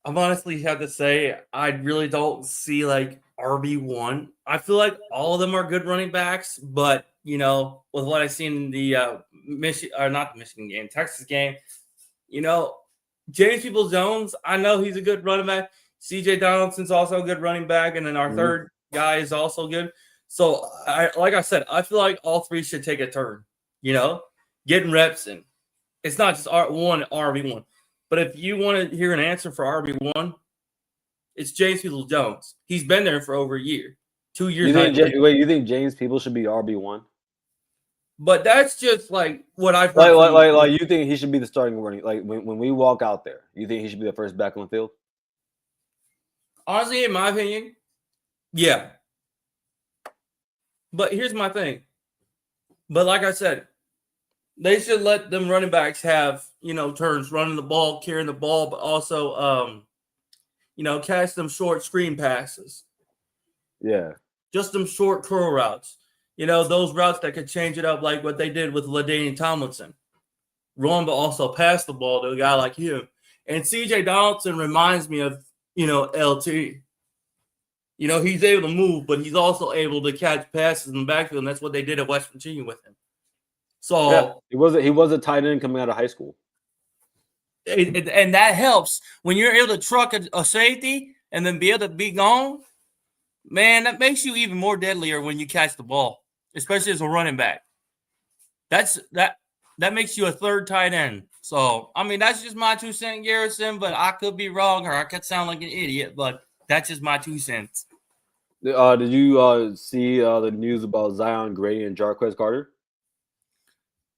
I'm honestly have to say I really don't see like RB1. I feel like all of them are good running backs, but with what I've seen in the not the Michigan game, Texas game, James Peoples-Jones, I know he's a good running back. CJ Donaldson's also a good running back, and then our third guy is also good. So, like I said, I feel like all 3 should take a turn, getting reps in. It's not just RB1. But if you want to hear an answer for RB1, it's James Peoples-Jones. He's been there for over a year. 2 years. You think James Peoples should be RB1? But that's just like what I've heard. Like you think he should be the starting running? Like when we walk out there, you think he should be the first back on the field? Honestly, in my opinion, yeah. But here's my thing. But like I said, they should let them running backs have, turns running the ball, carrying the ball, but also, catch them short screen passes. Yeah. Just them short curl routes. Those routes that could change it up like what they did with LaDainian Tomlinson. run but also pass the ball to a guy like him. And C.J. Donaldson reminds me of, LT. He's able to move, but he's also able to catch passes in the backfield, and that's what they did at West Virginia with him. So Yeah, he was a tight end coming out of high school. and that helps when you're able to truck a safety and then be able to be gone. Man, that makes you even more deadlier when you catch the ball, especially as a running back. That makes you a third tight end. So, I mean, that's just my 2 cents, Garrison, but I could be wrong or I could sound like an idiot, but that's just my 2 cents. Did you see the news about Zion Grady and Jarquez Carter?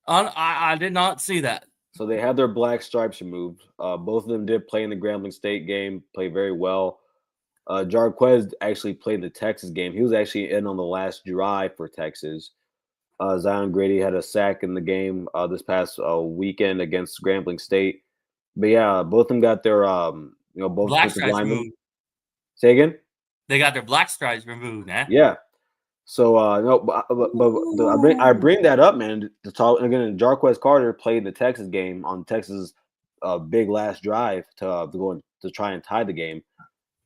I did not see that. So they had their black stripes removed. Both of them did play in the Grambling State game, played very well. Jarquez actually played the Texas game. He was actually in on the last drive for Texas. Zion Grady had a sack in the game this past weekend against Grambling State. But yeah, both of them got their both Black defensive stripes linemen. removed. Say again? They got their black stripes removed, eh? Yeah. So no, but I bring that up, man, to talk again. Jarquez Carter played the Texas game on Texas' big last drive to go and to try and tie the game.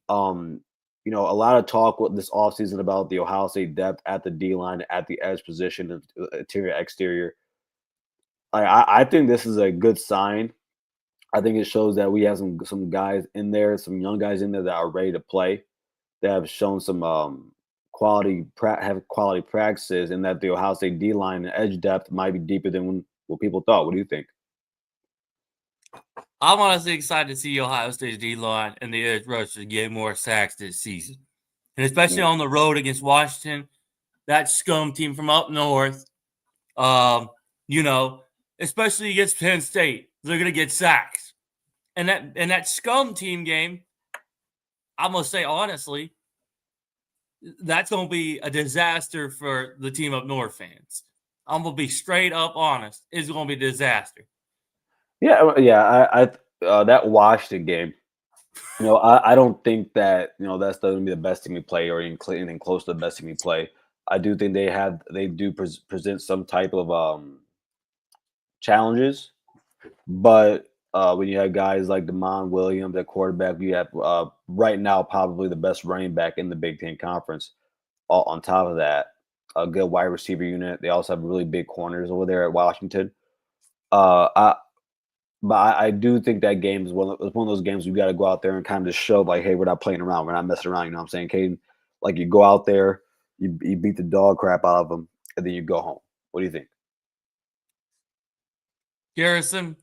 A lot of talk with this offseason about the Ohio State depth at the D line, at the edge position, interior, exterior. I think this is a good sign. I think it shows that we have some guys in there, some young guys in there that are ready to play, that have shown some quality practices, and that the Ohio State D line and edge depth might be deeper than what people thought. What do you think? I'm honestly excited to see Ohio State's D-line and the edge rushers get more sacks this season. And especially on the road against Washington, that scum team from up north, especially against Penn State, they're going to get sacks. And that scum team game, I'm going to say honestly, that's going to be a disaster for the team up north fans. I'm going to be straight up honest. It's going to be a disaster. Yeah. I that Washington game, I don't think that that's going to be the best team we play or anything close to the best team we play. I do think they do present some type of challenges, but when you have guys like Damon Williams at quarterback, you have right now probably the best running back in the Big Ten Conference. On top of that, a good wide receiver unit. They also have really big corners over there at Washington. But I do think that game is one of those games you got to go out there and kind of just show, like, hey, we're not playing around. We're not messing around. You know what I'm saying, Caden? Like, you go out there, you beat the dog crap out of them, and then you go home. What do you think? Garrison,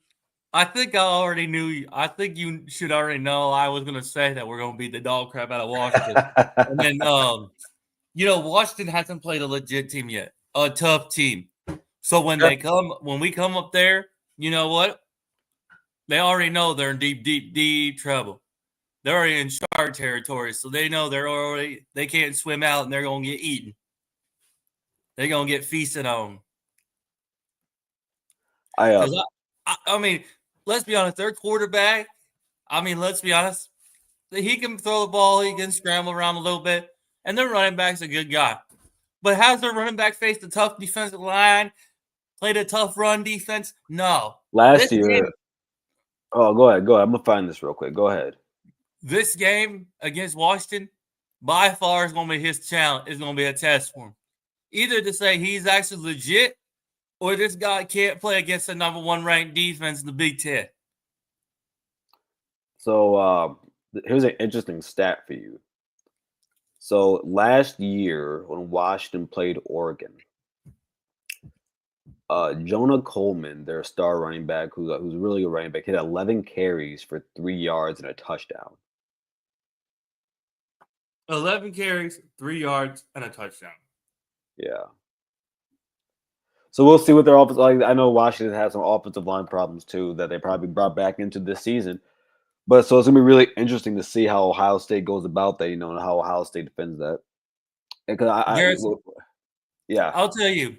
I think I already knew. I think you should already know I was going to say that we're going to beat the dog crap out of Washington. And then, Washington hasn't played a legit team yet, a tough team. So when we come up there, you know what? They already know they're in deep, deep, deep trouble. They're already in shark territory, so they know they can't swim out and they're going to get eaten. They're going to get feasted on. I mean, let's be honest, their quarterback, let's be honest, he can throw the ball, he can scramble around a little bit, and their running back's a good guy. But has their running back faced a tough defensive line, played a tough run defense? No. Last year. Oh, go ahead. I'm going to find this real quick. Go ahead. This game against Washington, by far, is going to be his challenge. It's going to be a test for him. Either to say he's actually legit, or this guy can't play against the number 1 ranked defense in the Big Ten. So here's an interesting stat for you. So last year when Washington played Oregon, Jonah Coleman, their star running back, who's really a running back, hit 11 carries for 3 yards and a touchdown. 11 carries, 3 yards, and a touchdown. Yeah. So we'll see what their offense. Like, I know Washington has some offensive line problems too that they probably brought back into this season. But so it's gonna be really interesting to see how Ohio State goes about that, and how Ohio State defends that. Because I'll tell you,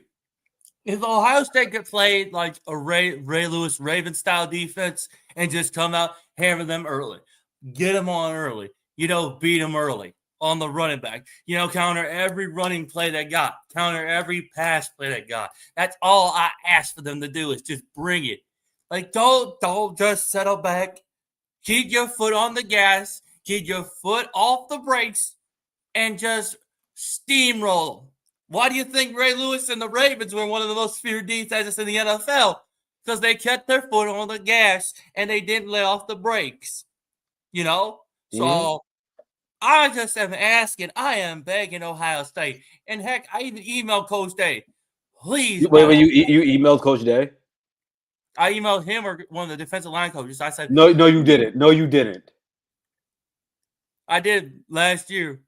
if Ohio State could play like a Ray Lewis Raven style defense and just come out, hammer them early, get them on early, beat them early on the running back, counter every running play they got, counter every pass play they got. That's all I ask for them to do is just bring it. Like, don't just settle back. Keep your foot on the gas. Keep your foot off the brakes, and just steamroll. Why do you think Ray Lewis and the Ravens were one of the most feared defenses in the NFL? Because they kept their foot on the gas and they didn't let off the brakes. So I just am asking, I am begging Ohio State. And heck, I even emailed Coach Day. Please, Wait, you emailed Coach Day? I emailed him or one of the defensive line coaches. I said, No, you didn't. No, you didn't. I did last year.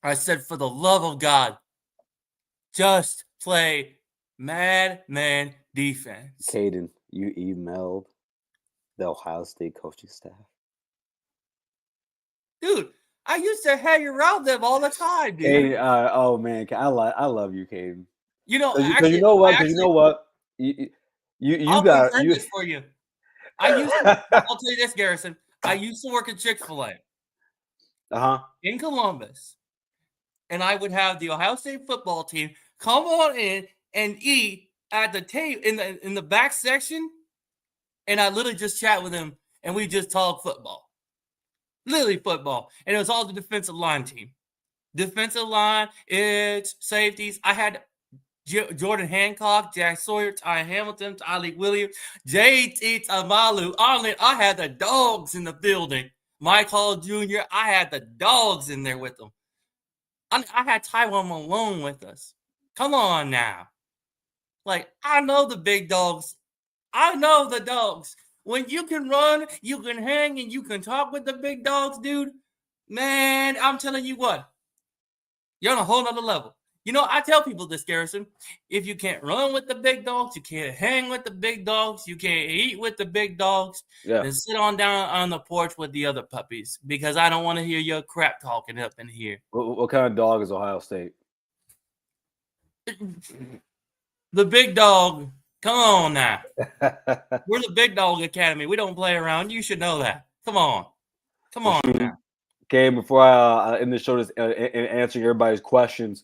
I said, for the love of God, just play madman defense. Caden, you emailed the Ohio State coaching staff. Dude, I used to hang around them all the time, dude. Caden, oh man, I love you, Caden. Actually, you know what? You I'll got present you. this for you. I'll tell you this, Garrison. I used to work at Chick-fil-A in Columbus, and I would have the Ohio State football team come on in and eat at the table in the back section, and I literally just chat with them, and we just talk football. Literally football. And it was all the defensive line team. Defensive line, edge, safeties. I had Jordan Hancock, Jack Sawyer, Ty Hamilton, Tyleek Williams, J.T. Tamalu. I had the dogs in the building. Mike Hall Jr., I had the dogs in there with them. I had Tywone Malone with us. Come on now. Like, I know the big dogs. I know the dogs. When you can run, you can hang, and you can talk with the big dogs, dude, man, I'm telling you what. You're on a whole nother level. I tell people this, Garrison. If you can't run with the big dogs, you can't hang with the big dogs, you can't eat with the big dogs, then sit on down on the porch with the other puppies, because I don't want to hear your crap talking up in here. What kind of dog is Ohio State? The big dog. Come on now. We're the Big Dog Academy. We don't play around. You should know that. Come on now. Okay, before I end the show, just answering everybody's questions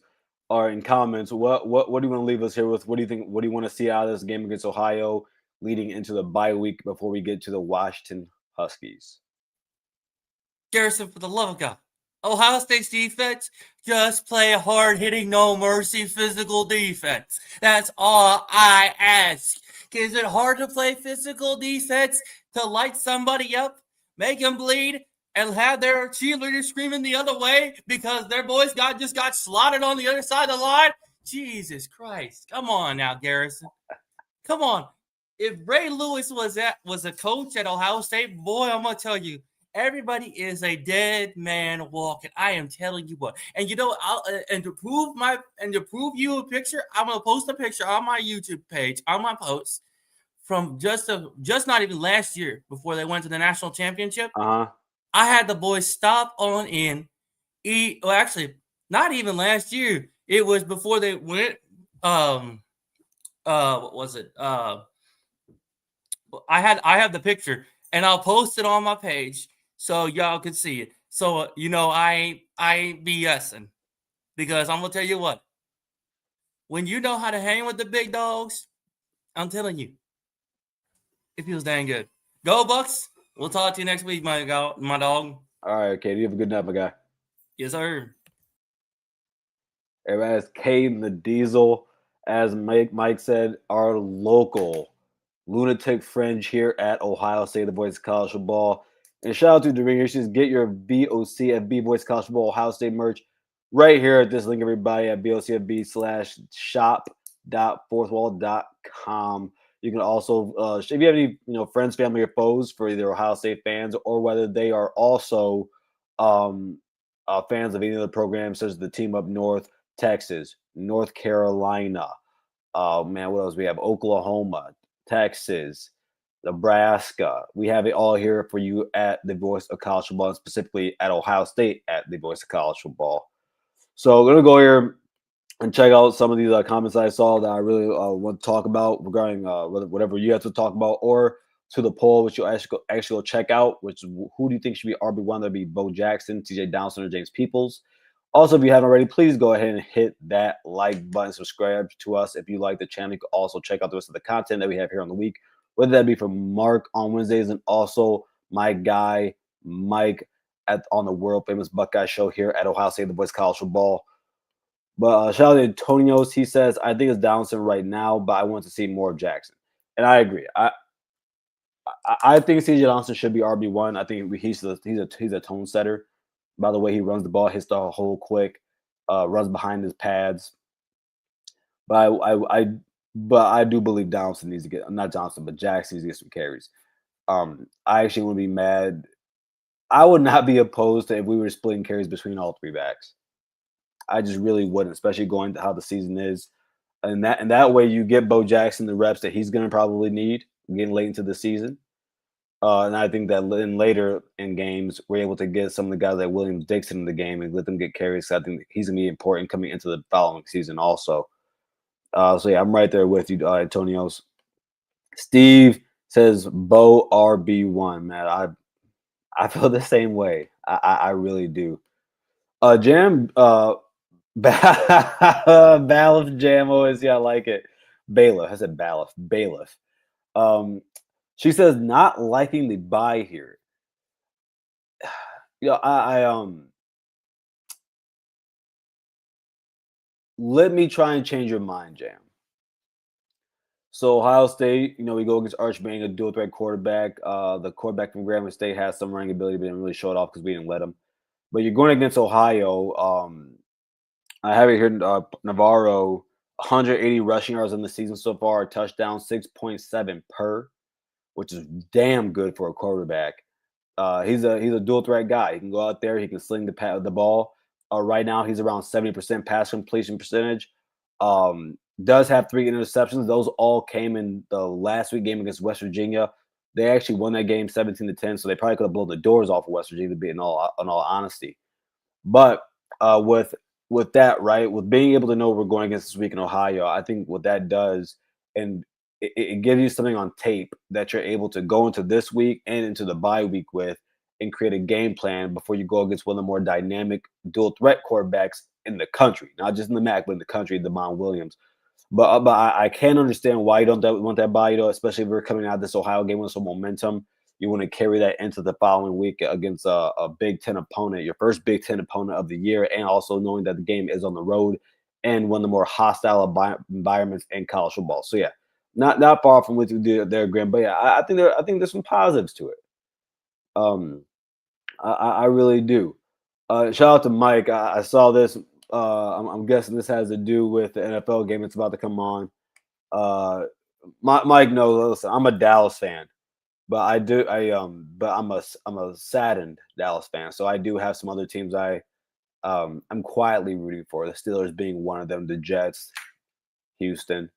or in comments, what do you want to leave us here with? What do you think? What do you want to see out of this game against Ohio leading into the bye week before we get to the Washington Huskies? Garrison, for the love of God, Ohio State's defense, just play a hard-hitting, no-mercy physical defense. That's all I ask. Is it hard to play physical defense to light somebody up, make them bleed, and have their cheerleaders screaming the other way because their boys just got slotted on the other side of the line? Jesus Christ. Come on now, Garrison. Come on. If Ray Lewis was a coach at Ohio State, boy, I'm going to tell you, everybody is a dead man walking. I am telling you what. And to prove you a picture, I'm gonna post a picture on my YouTube page on my post from just not even last year before they went to the national championship. I had the boys stop on in, eat. Well, actually, not even last year. It was before they went. What was it? I have the picture, and I'll post it on my page so y'all can see it. So I ain't BSing, because I'm gonna tell you what. When you know how to hang with the big dogs, I'm telling you, it feels dang good. Go Bucks! We'll talk to you next week, my dog. All right, Katie. You have a good night, my guy. Yes, sir. Everybody, that's Caden the Diesel. As Mike said, our local lunatic fringe here at Ohio State, the Voice of College Football. And shout out to the ringers. Just get your BOCFB Voice of College Football Ohio State merch right here at this link, everybody, at bocfb/shop.fourthwall.com. You can also, if you have any, friends, family, or foes for either Ohio State fans or whether they are also fans of any of the programs, such as the team up north, Texas, North Carolina. Man, what else we have? Oklahoma, Texas, Nebraska. We have it all here for you at the Voice of College Football, and specifically at Ohio State at the Voice of College Football. So we're going to go here and check out some of these comments I saw that I really want to talk about regarding whatever you have to talk about, or to the poll, which you'll actually go check out, which is who do you think should be RB1? That'd be Bo Jackson, TJ Downson, or James Peoples. Also, if you haven't already, please go ahead and hit that like button, subscribe to us if you like the channel. You can also check out the rest of the content that we have here on the week, whether that be from Mark on Wednesdays and also my guy Mike on the world famous Buckeye Show here at Ohio State, the Boys College Football. But shout out to Antonio's. He says, I think it's Donaldson right now, but I want to see more of Jackson. And I agree. I think CJ Donaldson should be RB1. I think he's a tone setter. By the way, he runs the ball, hits the hole quick, runs behind his pads. But I do believe Donaldson needs to get, not Johnson, but Jackson needs to get some carries. I actually wouldn't be mad. I would not be opposed to if we were splitting carries between all three backs. I just really wouldn't, especially going to how the season is. And that way you get Bo Jackson the reps that he's going to probably need getting late into the season. And I think that later in games, we're able to get some of the guys like Williams Dixon in the game and let them get carries. So I think he's going to be important coming into the following season also. So, yeah, I'm right there with you, Antonio's. Steve says Bo RB1. Man, I feel the same way. I really do. Jam, Bailiff Jamo is, yeah, I like it. Bailiff. I said Bailiff. Bailiff. She says not liking the buy here. You know, I let me try and change your mind, Jam. So Ohio State, you know, we go against Arch Manning, a dual threat quarterback. The quarterback from Grambling State has some running ability, but didn't really show it off because we didn't let him. But you're going against Ohio. I have it here, Navarro, 180 rushing yards in the season so far, a touchdown, 6.7 per, which is damn good for a quarterback. He's a dual threat guy. He can go out there, he can sling the ball. Right now, he's around 70% pass completion percentage. Does have 3 interceptions. Those all came in the last week game against West Virginia. They actually won that game 17-10, so they probably could have blown the doors off of West Virginia, in all honesty. But with that, right, with being able to know we're going against this week in Ohio, I think what that does, and it gives you something on tape that you're able to go into this week and into the bye week with and create a game plan before you go against one of the more dynamic dual threat quarterbacks in the country, not just in the MAC, but in the country, Demond Williams. But I can understand why you don't want that bye, especially if we're coming out of this Ohio game with some momentum. You want to carry that into the following week against a Big Ten opponent, your first Big Ten opponent of the year, and also knowing that the game is on the road and one of the more hostile environments in college football. So yeah, not far from what you did there, Graham. But yeah, I think there's some positives to it. I really do. Shout out to Mike. I saw this. I'm guessing this has to do with the NFL game that's about to come on. Mike, no, listen, I'm a Dallas fan, but I'm a saddened Dallas fan. So I do have some other teams I'm quietly rooting for. The Steelers being one of them, the Jets, Houston,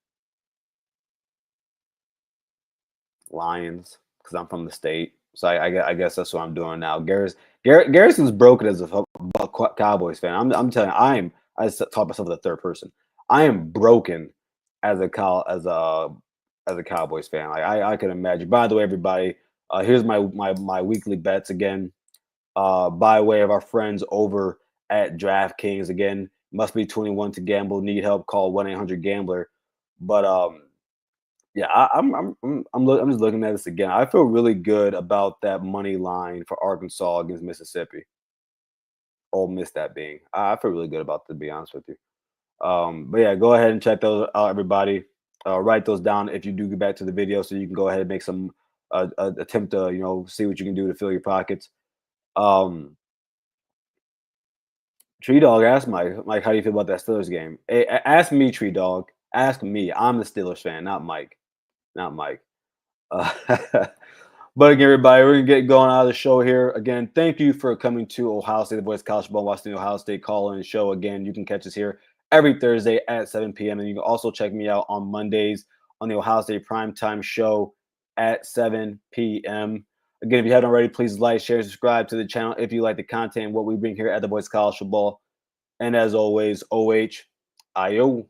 Lions, because I'm from the state. So I guess that's what I'm doing now. Garrison's broken as a Cowboys fan. I'm telling you, I talk myself in the third person. I am broken as a Cowboys fan. Like I can imagine. By the way, everybody, here's my weekly bets again. By way of our friends over at DraftKings. Again, must be 21 to gamble. Need help? Call 1-800-GAMBLER. But yeah, I'm just looking at this again. I feel really good about that money line for Arkansas against Mississippi. Ole Miss, that being. I feel really good about that, to be honest with you. But yeah, go ahead and check those out, everybody. Write those down if you do get back to the video, so you can go ahead and make some attempt to see what you can do to fill your pockets. Tree Dog asked Mike, how do you feel about that Steelers game? Hey, ask me, Tree Dog. Ask me. I'm the Steelers fan, not Mike. Not Mike. But again, everybody, we're going to get going out of the show here. Again, thank you for coming to Ohio State, the Boys College Football, watching the Ohio State call-in show. Again, you can catch us here every Thursday at 7 p.m. And you can also check me out on Mondays on the Ohio State Primetime Show at 7 p.m. Again, if you haven't already, please like, share, subscribe to the channel if you like the content, what we bring here at the Boys College Football. And as always, OH, IO.